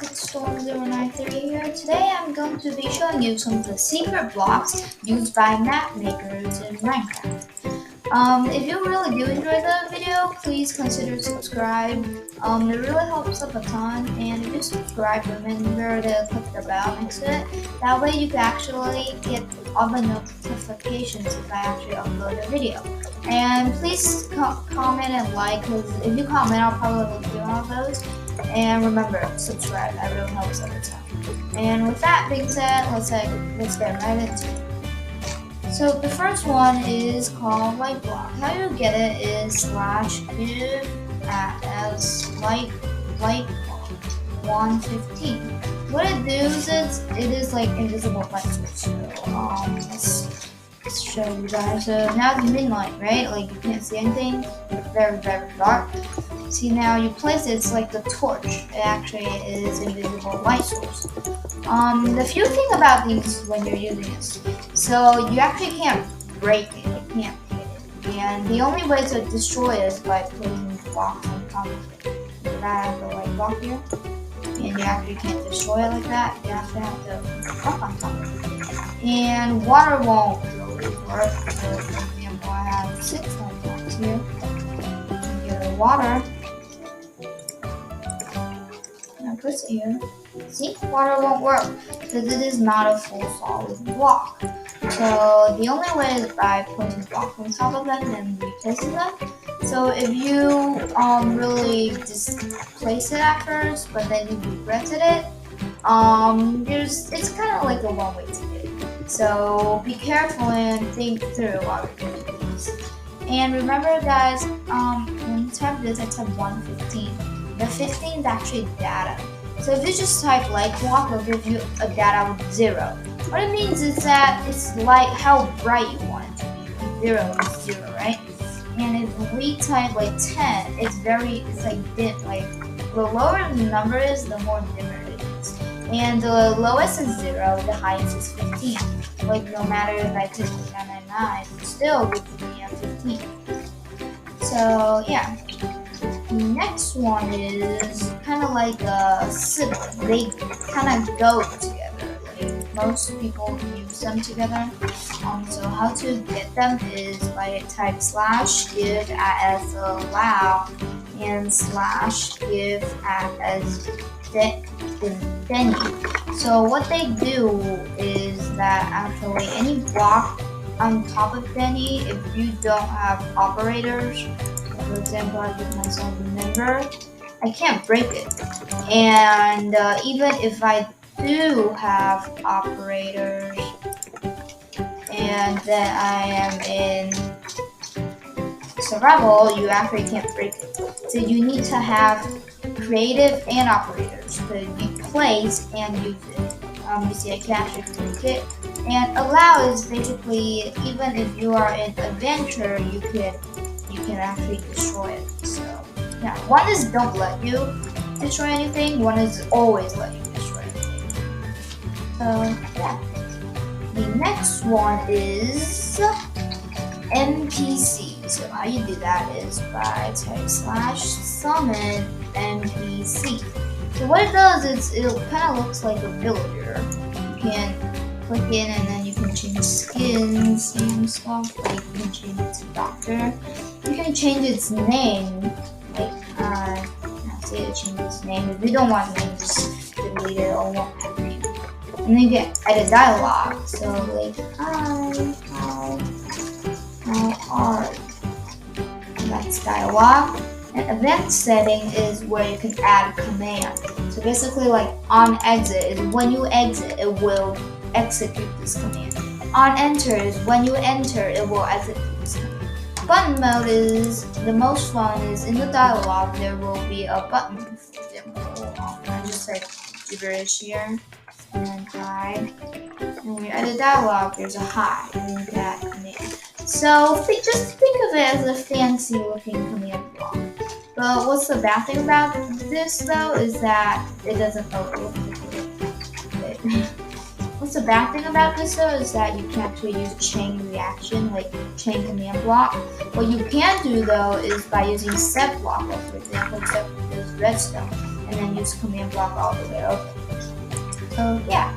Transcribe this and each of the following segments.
it's Storm093 here. Today I'm going to be showing you some of the secret blocks used by mapmakers in Minecraft. If you really do enjoy the video, please consider subscribe. It really helps up a ton, and if you subscribe, remember to click the bell next to it. That way you can actually get all the notifications if I actually upload a video. And please comment and like, because if you comment, I'll probably look through all those. And remember, subscribe. That really helps up a ton. And with that being said, let's get right into it. So the first one is called light block. How you get it is /give as light 115. What it does is it is like invisible light source. So let's show you guys. So now the midnight, right? Like you can't see anything. It's very dark. See, now you place it, it's like the torch. It actually is invisible light source. The few thing about these when you're using this, so you actually can't break it, you can't hit it. And the only way to destroy it is by putting blocks on top of it. So that has the light block here. And you actually can't destroy it like that. You actually have to block on top of it. And water won't really work. So for example, I have 6 light blocks here. You get the water. Put it here. See, water won't work because it is not a full solid block. So the only way is by putting blocks on top of them and replacing them. So if you really just place it at first, but then you regretted it, it's kind of like a one-way ticket. So be careful and think through while you're doing this. And remember, guys, when you type this, I type 115. The 15 is actually data. So if you just type light block, it'll give you a data with 0. What it means is that it's like how bright you want it to be. 0 is 0, right? And if we type like 10, it's like dim. Like the lower the number is, the more dimmer it is. And the lowest is 0, the highest is 15. Like no matter if I type 999, it still gives me a 15. So yeah. Next one is kind of like a sibling. They kind of go together. Like most people use them together. So how to get them is by type /give as allow and /give as Denny. So what they do is that actually any block on top of Denny, if you don't have operators. For example, I give myself a member, I can't break it. And even if I do have operators and then I am in survival, you actually can't break it. So you need to have creative and operators to be placed and use it. You see, I can actually break it. And allow is basically, even if you are in adventure, you can actually destroy it. So yeah, one is don't let you destroy anything, one is always let you destroy anything. So yeah. The next one is NPC. So how you do that is by type /summon NPC. So what it does is it kind of looks like a villager. You can click in and then you can change skins and stuff. Like you can change it to doctor. You can change its name. Like say to change its name. If you don't want name, just delete it or won't have name. And then you get edit dialogue. So like hi, how are you? That's dialogue. And event setting is where you can add a command. So basically like on exit is when you exit, it will execute this command. On enter is when you enter, it will execute this command. Button mode is the most fun. Is in the dialogue there will be a button. For example, I just type gibberish here and then hi. And when you edit dialogue, there's a hi and that command. So just think of it as a fancy looking command block. But what's the bad thing about this though is that it doesn't What's the bad thing about this though is that you can actually use chain reaction, like chain command block. What you can do though is by using set block, like for example, set is redstone, and then use command block all the way over. So yeah,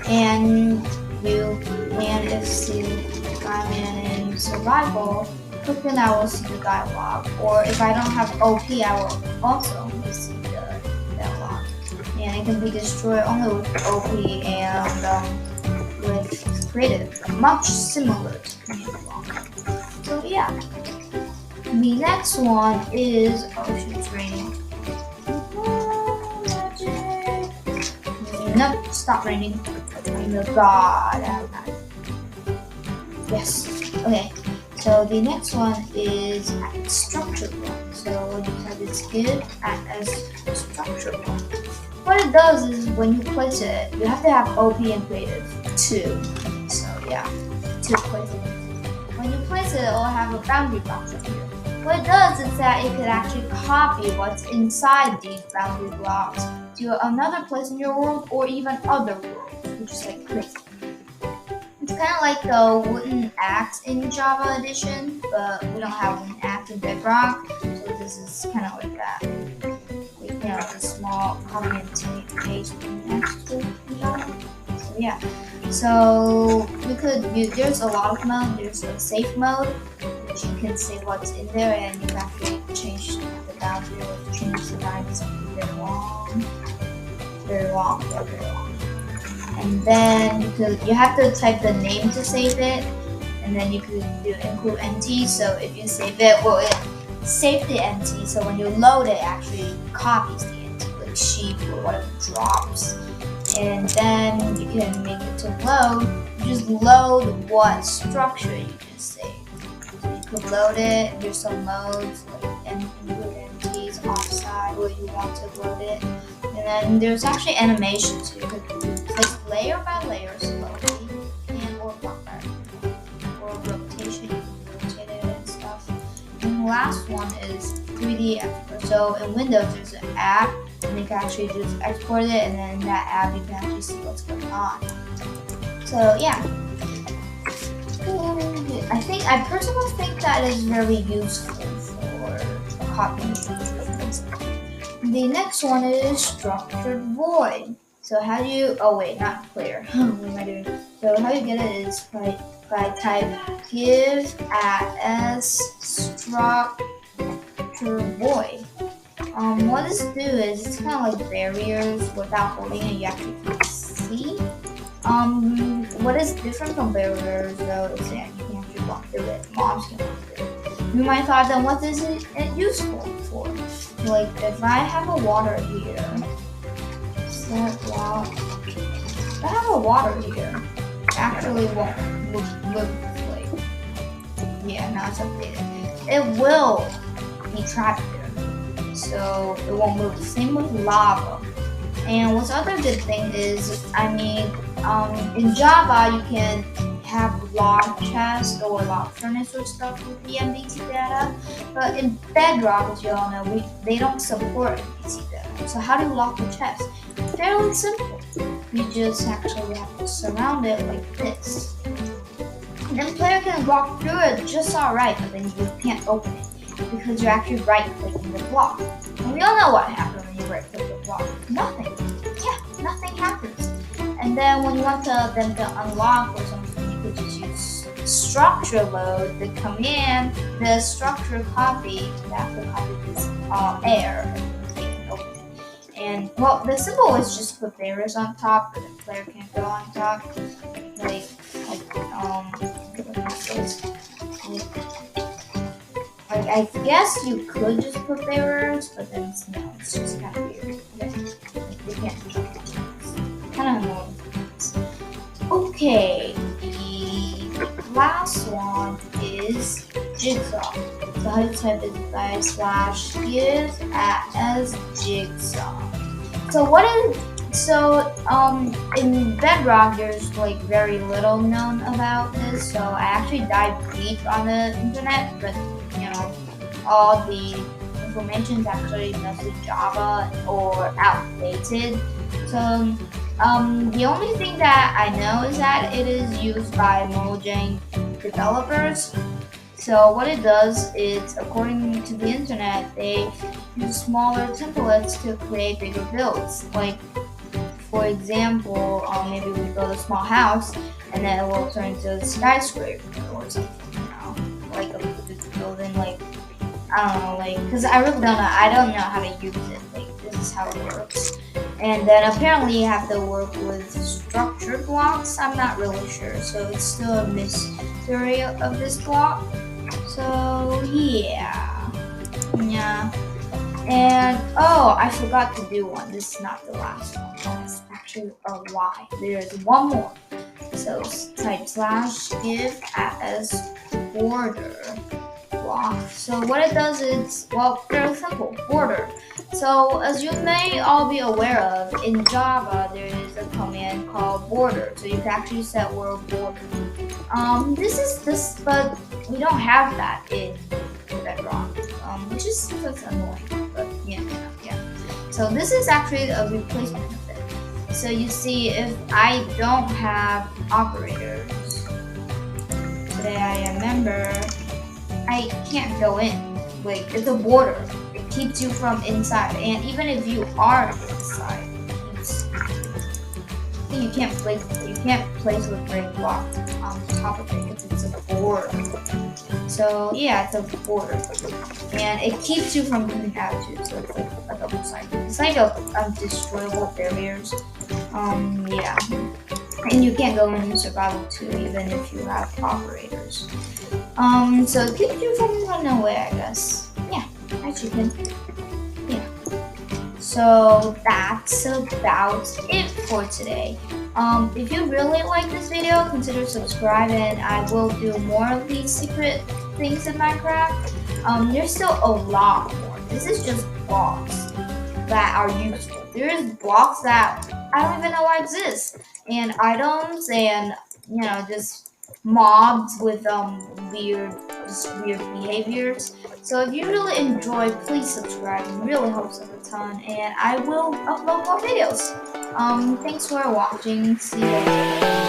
and if I'm in survival, click and I will see the dialogue. Or if I don't have OP, I will also see the dialogue. And it can be destroyed only with OP and with creative, much similar to command block. So yeah, the next one is it's raining. Nope, stop raining. Oh my god. Yes. Okay. So the next one is structured one. So when you type it's good as structured one. What it does is when you place it, you have to have OP and creative too. So yeah, to place it. When you place it, it'll have a boundary box up here. What it does is that it could actually copy what's inside these boundary blocks to another place in your world or even other worlds, which is like crazy. It's kind of like the wooden axe in Java Edition, but we don't have wooden axe in Bedrock, so this is kind of like that. The small copy and paste wooden axe tool in Java. So yeah. So you could use. There's a lot of mode. There's a safe mode, which you can say what's in there, and you can actually change the boundary or change the values very long. And then you have to type the name to save it, and then you could do include NT. So if you save it, it saves the NT. So when you load it, actually copies the NT, like sheep or whatever drops. And then you can make it to load. You just load what structure you just saved. So you could load it. There's some modes like include NTs, offside, where you want to load it. And then there's actually animations, so you could place layer by layer slowly, and or block by block, or rotation, you can rotate it and stuff. And the last one is 3D export. So in Windows, there's an app, and you can actually just export it, and then in that app, you can actually see what's going on. So yeah, I personally think that is very useful for copying. The next one is structured void. So how do you, oh wait, not clear. What am I doing? So how you get it is by type give as structure void. What this do is it's kind of like barriers without holding it. You actually can see. What is different from barriers though is that you can actually walk through it. Mobs can walk through it. You might thought, then what is it useful for? Like if I have a water here, if I have a water here, it actually won't look like, yeah, now it's updated. It will be trapped there, so it won't move. Same with lava. And what's other good thing is, in Java you can have log chest or log furnace or stuff with the MBT data, but in Bedrock, as you all know, they don't support MBT data. So how do you lock the chest? Fairly simple. You just actually have to surround it like this. Then player can walk through it just alright, but then you can't open it because you're actually right-clicking the block. And we all know what happens when you right-click the block. Nothing. Yeah, nothing happens. And then when you want them to unlock or something, you could just use structure load, the command, the structure copy, you have to copy this air, and you can open it. And well, the symbol is just put barriers on top, but the player can't go on top. I guess you could just put barriers, but then it's just kind of weird. You can't jump on it. It's kind of annoying. Okay, the last one is jigsaw. So how you type it by /give as jigsaw. So in Bedrock there's like very little known about this. So I actually dived deep on the internet, but all the information is actually mostly Java or outdated. So the only thing that I know is that it is used by Mojang developers. So what it does is, according to the internet, they use smaller templates to create bigger builds. Like, for example, maybe we build a small house and then it will turn into a skyscraper or something, like a building, like, I don't know, like, because I really don't know. I don't know how to use it. Like, this is how it works. And then apparently you have to work with structured blocks. I'm not really sure. So it's still a mystery of this block. So yeah. Yeah. And oh, I forgot to do one. This is not the last one. It's actually a Y. There's one more. So type slash give as border block. So what it does is, well, very simple, border. So as you may all be aware of, in Java there is a command called border. So you can actually set world border. This, but we don't have that in Bedrock, which is just annoying. But yeah. So this is actually a replacement of it. So you see, if I don't have operators, today I remember I can't go in. Like, it's a border. It keeps you from inside, and even if you are inside, you can't place a brick block on top of it because it's a border. So yeah, it's a border, and it keeps you from being out too. So it's like a double side. It's like a destroyable barriers. Yeah, and you can't go in survival too, even if you have operators. So it keeps you from running away, I guess. Yeah, as you can. Yeah. So that's about it for today. If you really like this video, consider subscribing. I will do more of these secret things in Minecraft. There's still a lot more. This is just blocks that are useful. There's blocks that I don't even know exist, and items, and just mobs with weird behaviors. So if you really enjoy, please subscribe. It really helps us a ton, and I will upload more videos. Thanks for watching. See you later.